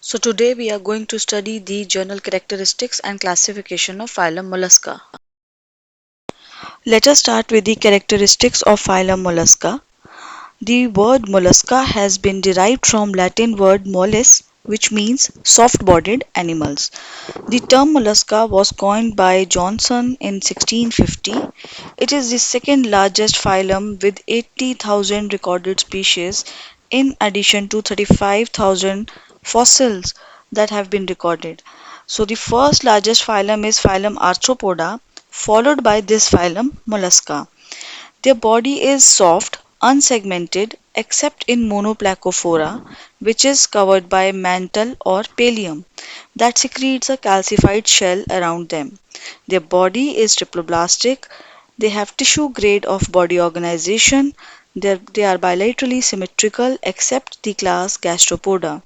So today we are going to study the general characteristics and classification of phylum Mollusca. Let us start with the characteristics of phylum Mollusca. The word mollusca has been derived from Latin word mollis, which means soft-bodied animals. The term mollusca was coined by Johnson in 1650. It is the second largest phylum with 80,000 recorded species in addition to 35,000 fossils that have been recorded. So the first largest phylum is phylum Arthropoda, followed by this phylum Mollusca. Their body is soft, unsegmented, except in Monoplacophora, which is covered by mantle or pallium that secretes a calcified shell around them. Their body is triploblastic. They have tissue grade of body organization. They are bilaterally symmetrical except the class Gastropoda.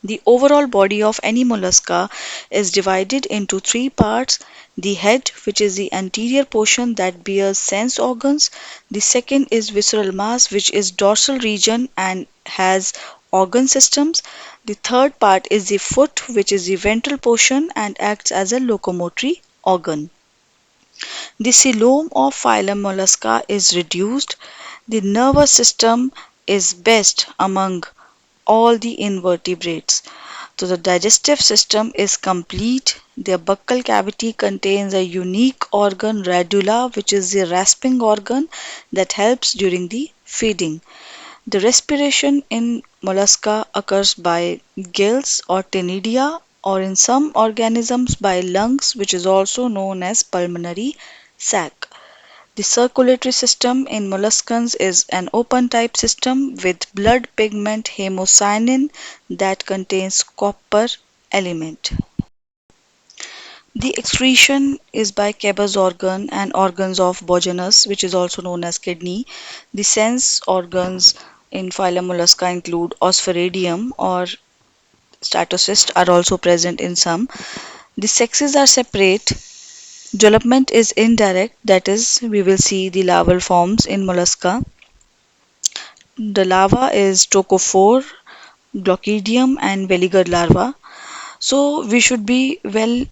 The overall body of any mollusca is divided into three parts: the head, which is the anterior portion that bears sense organs; the second is visceral mass, which is dorsal region and has organ systems; the third part is the foot, which is the ventral portion and acts as a locomotory organ. The coelom of phylum Mollusca is reduced. The nervous system is best among all the invertebrates. So the digestive system is complete. Their buccal cavity contains a unique organ radula, which is the rasping organ that helps during the feeding. The respiration in mollusca occurs by gills or ctenidia, or in some organisms by lungs, which is also known as pulmonary sac. The circulatory system in molluscans is an open type system with blood pigment hemocyanin that contains copper element. The excretion is by Cabers organ and organs of Bogenus, which is also known as kidney. The sense organs in phylum Mollusca include osphairidium or statocyst are also present in some. The sexes are separate. Development is indirect, that is, we will see the larval forms in mollusca. The larva is tocophore, glochidium, and veligard larva. So we should be well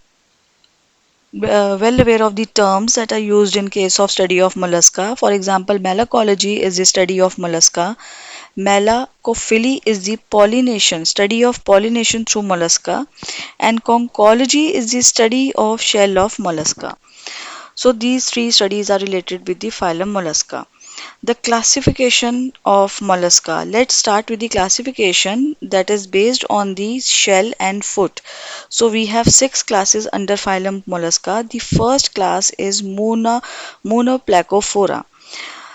aware of the terms that are used in case of study of mollusca. For example, malacology is the study of mollusca. Malacophily is the pollination, study of pollination through mollusca, and conchology is the study of shell of mollusca. So these three studies are related with the phylum Mollusca. The classification of mollusca. Let's start with the classification that is based on the shell and foot. So we have six classes under phylum Mollusca. The first class is Monoplacophora.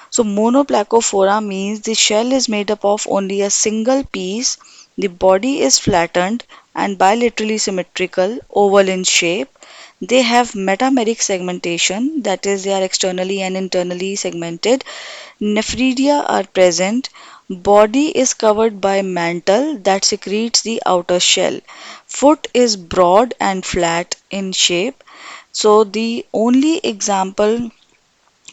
So Monoplacophora means the shell is made up of only a single piece. The body is flattened and bilaterally symmetrical, oval in shape. They have metameric segmentation, that is, they are externally and internally segmented. Nephridia are present. Body is covered by mantle that secretes the outer shell. Foot is broad and flat in shape. So the only example,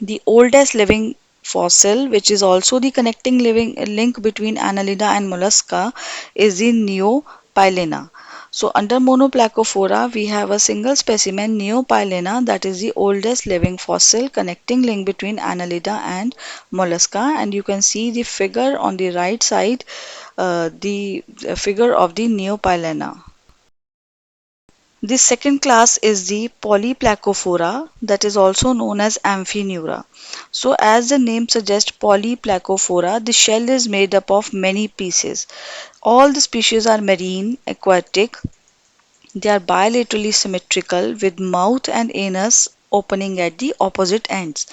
the oldest living fossil, which is also the connecting living link between Annelida and Mollusca, is the Neopilena. So under Monoplacophora, we have a single specimen, Neopilena, that is the oldest living fossil connecting link between Annelida and Mollusca. And you can see the figure on the right side, the figure of the Neopilena. The second class is the Polyplacophora, that is also known as Amphineura. So as the name suggests, Polyplacophora, the shell is made up of many pieces. All the species are marine, aquatic. They are bilaterally symmetrical with mouth and anus opening at the opposite ends.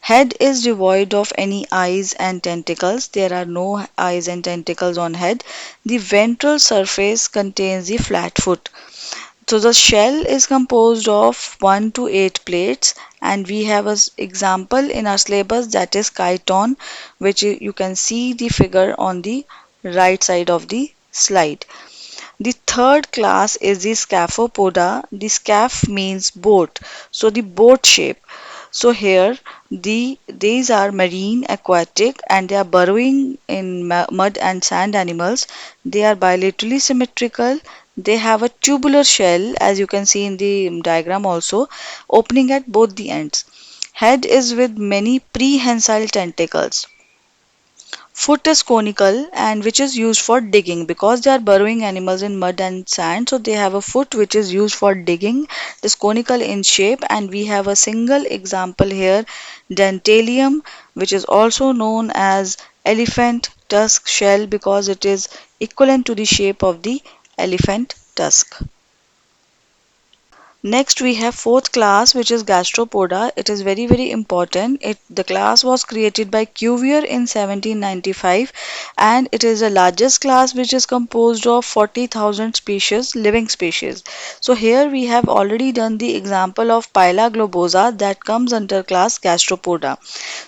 Head is devoid of any eyes and tentacles. There are no eyes and tentacles on head. The ventral surface contains the flat foot. So the shell is composed of 1 to 8 plates, and we have an example in our syllabus, that is chiton, which you can see the figure on the right side of the slide. The third class is the Scaphopoda. The scaph means boat, so the boat shape. So here these are marine, aquatic, and they are burrowing in mud and sand animals. They are bilaterally symmetrical. They have a tubular shell, as you can see in the diagram also, opening at both the ends. Head is with many prehensile tentacles. Foot is conical and which is used for digging because they are burrowing animals in mud and sand. So they have a foot which is used for digging. It is conical in shape, and we have a single example here, Dentalium, which is also known as elephant tusk shell because it is equivalent to the shape of the elephant tusk. Next, we have fourth class, which is Gastropoda. It is very important. The class was created by Cuvier in 1795, and it is the largest class which is composed of 40,000 species, living species. So here we have already done the example of Pila globosa that comes under class Gastropoda.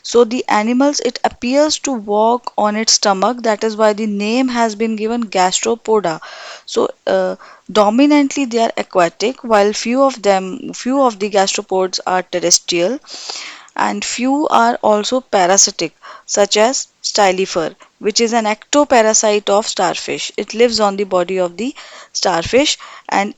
So the animals, it appears to walk on its stomach. That is why the name has been given Gastropoda. So dominantly they are aquatic, while few of the gastropods are terrestrial, and few are also parasitic, such as stylifer, which is an ectoparasite of starfish. It lives on the body of the starfish, and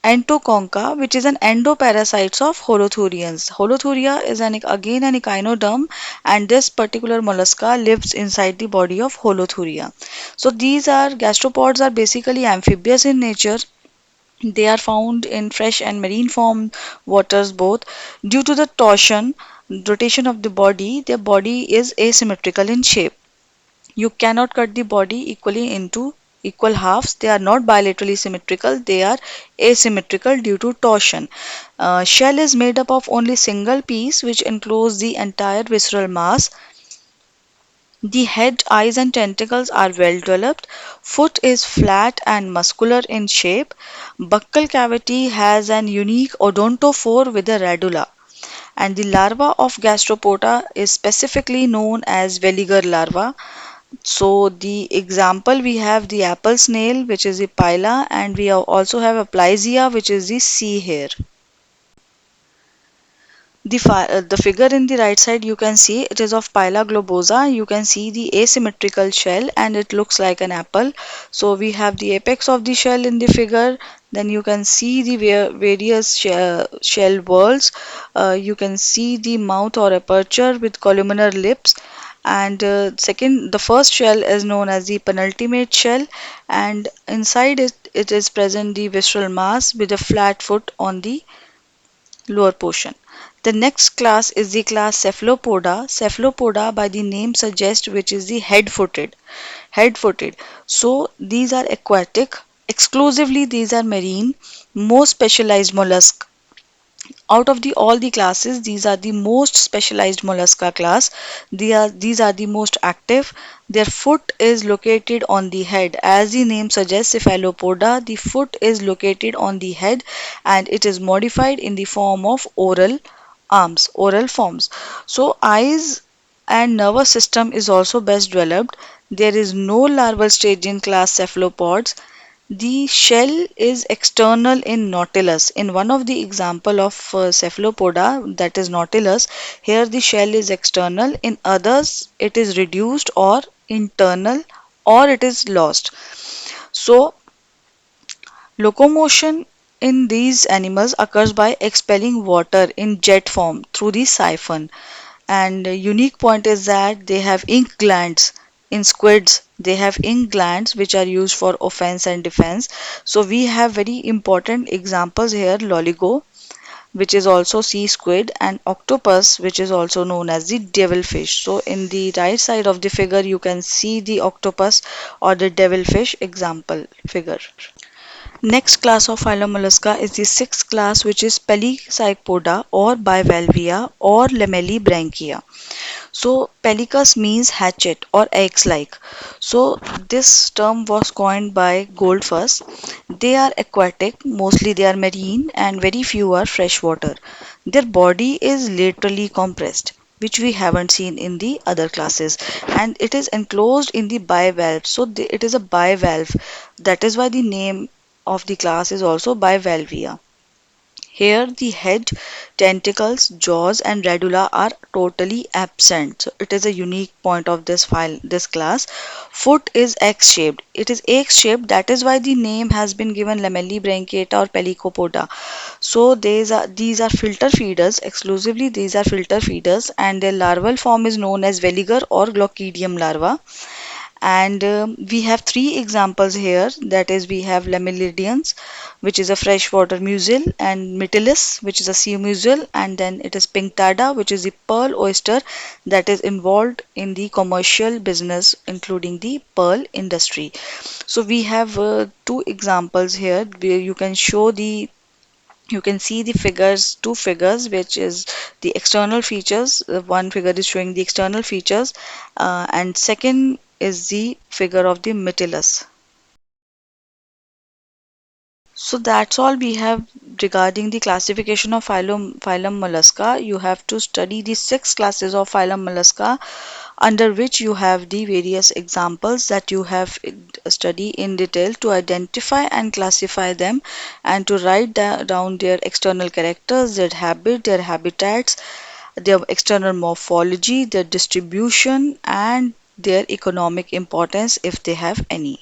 Entoconca, which is an endoparasite of holothurians. Holothuria is again an echinoderm, and this particular mollusca lives inside the body of Holothuria. So these are gastropods are basically amphibious in nature. They are found in fresh and marine form waters both. Due to the rotation of the body, their body is asymmetrical in shape. You cannot cut the body equally into equal halves. They are not bilaterally symmetrical, they are asymmetrical due to torsion. Shell is made up of only single piece which enclose the entire visceral mass. The head, eyes, and tentacles are well developed. Foot is flat and muscular in shape. Buccal cavity has an unique odontophore with a radula. And the larva of gastropoda is specifically known as veliger larva. So the example, we have the apple snail, which is the pila, and we also have a plizia, which is the sea hare. The figure in the right side, you can see it is of Pila globosa. You can see the asymmetrical shell and it looks like an apple. So we have the apex of the shell in the figure. Then you can see the various shell whorls. You can see the mouth or aperture with columnar lips. And the first shell is known as the penultimate shell, and inside it is present the visceral mass with a flat foot on the lower portion. The next class is the class Cephalopoda. Cephalopoda by the name suggests which is the head-footed. Head-footed. So these are aquatic. Exclusively these are marine. Most specialized mollusk. Out of all the classes, these are the most specialized mollusca class. These are the most active. Their foot is located on the head. As the name suggests, cephalopoda, the foot is located on the head and it is modified in the form of oral arms, oral forms. So eyes and nervous system is also best developed. There is no larval stage in class cephalopods. The shell is external in Nautilus. In one of the example of cephalopoda, that is Nautilus, here the shell is external. In others, it is reduced or internal or it is lost. So, locomotion in these animals occurs by expelling water in jet form through the siphon. And a unique point is that they have ink glands. In squids, they have ink glands which are used for offense and defense. So we have very important examples here, Loligo, which is also sea squid, and octopus, which is also known as the devilfish. So in the right side of the figure, you can see the octopus or the devilfish example figure. Next class of phylum Mollusca is the sixth class, which is Pelecypoda or bivalvia or Lamellibranchia. So pellicus means hatchet or eggs-like. So this term was coined by Goldfuss. They are aquatic, mostly they are marine, and very few are freshwater. Their body is laterally compressed, which we haven't seen in the other classes, and it is enclosed in the bivalve. So it is a bivalve. That is why the name of the class is also bivalvia. Here, the head, tentacles, jaws, and radula are totally absent. So it is a unique point of this class. Foot is X-shaped. It is X-shaped. That is why the name has been given Lamellibranchiata or Pelycopoda. So these are filter feeders. Exclusively, these are filter feeders, and their larval form is known as veliger or glochidium larva. And we have three examples here. That is, we have Lamellidans, which is a freshwater mussel, and Mytilus, which is a sea mussel, and then it is Pinctada, which is the pearl oyster that is involved in the commercial business, including the pearl industry. So we have two examples here where you can see the figures, two figures, which is the external features. One figure is showing the external features, and second is the figure of the Mytilus. So that's all we have regarding the classification of phylum Mollusca. You have to study the six classes of phylum Mollusca, under which you have the various examples that you have study in detail to identify and classify them, and to write down their external characters, their habit, their habitats, their external morphology, their distribution, and their economic importance if they have any.